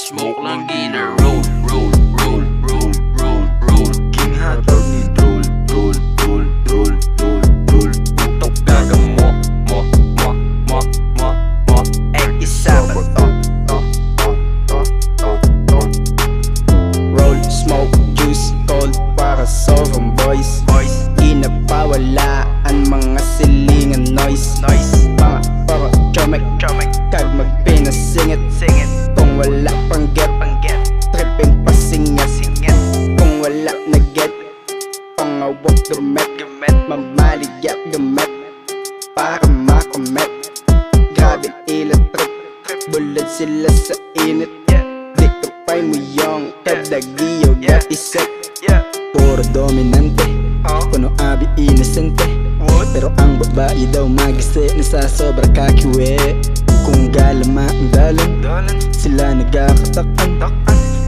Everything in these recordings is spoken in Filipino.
smoke lang gina roll, roll, roll, roll, roll, roll. King hatag ni roll, roll, roll, roll, roll, roll. Tok gaga mo, isa ba to? Roll, smoke, juice, cold para sobrang boys. Di na pawalaan mga silingan noise. Mga para chomek, kag magpinasingit. Kung wala pang get, tripping pasingit. Kung wala na get, pangawag gamet. Mamaligyak gamet para makomet. Grabe ilang trip, bulad sila sa init. Di kapay mo yung kadagiyo gatisek. Puro dominante, puno abi inosente. Pero ang babae daw magise na sa sobra kakiwe. Kung galama ang dalan, sila nagkakatakan.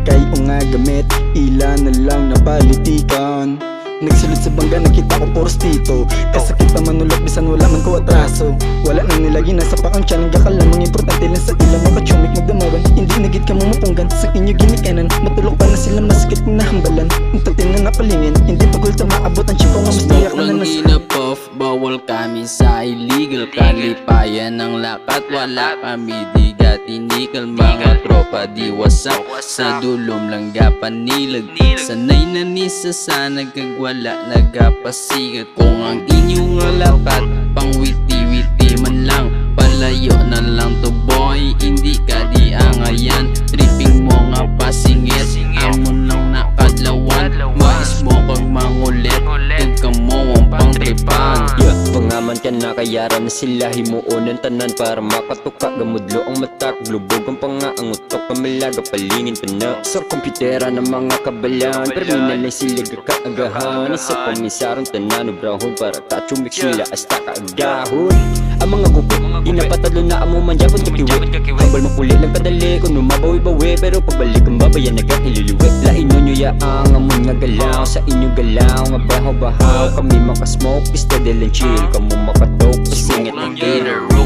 Kayo nga gamit, ila na lang napalitikan. Nagsulod sa bangga, nakita ko puros tito. Kasakit pa manulok, bisan wala man ko atraso. Wala nang nilagi, nasa paang tiyan. Nagka lamang importante lang sa ilang makachumik magdamagan. Hindi nagit ka mamupunggan, sa inyo ginikanan. Matulog pa na sila, masakit kong nahambalan. Ang tatin na napalingin, hindi pagul ta maabot. Ang chipaw nga mastiyak Smoke na lang nasa gina-puff, bawal kami sa illegal. Kalipayan ng lakat, wala kami di gatinikal. Mga tropa di wasak, sa dulom lang gapanilag. Sanay na ni sa nagkagwala, nagapasigat. Kung ang inyong lakat, pang witi-witi man lang, palayo na lang to boy, hindi ka di angayan. Tripping mo nga pasingit, amon lang nakadlawan. Mais mo kag mangulit, kag kamo ang pangtripan. Pangaman ka na kayara na sila himuon ang tanan para makatuka. Gamudlo ang mata, glubog ang pangaang utok. Pamalaga palingin pa na sa komputera ng mga kabalan. Terminal na sila gakaagahan. Isa komisarong tanan ubrahon para kachumik sila hasta kaagahon. Ang mga gupo, inapatalo na amo man yapon kakiwi. Hambal mapuli lang kadali kung numabawi-bawi. Pero pagbalik ang babayan nagatililuwi. Lain nyo ya ang amon nga galaw, sa inyo galaw nga bahaw-bahaw. Kami makasmoke, steady lang chill. Kamu makatok, pasingit Smoke lang ng gina gina roll,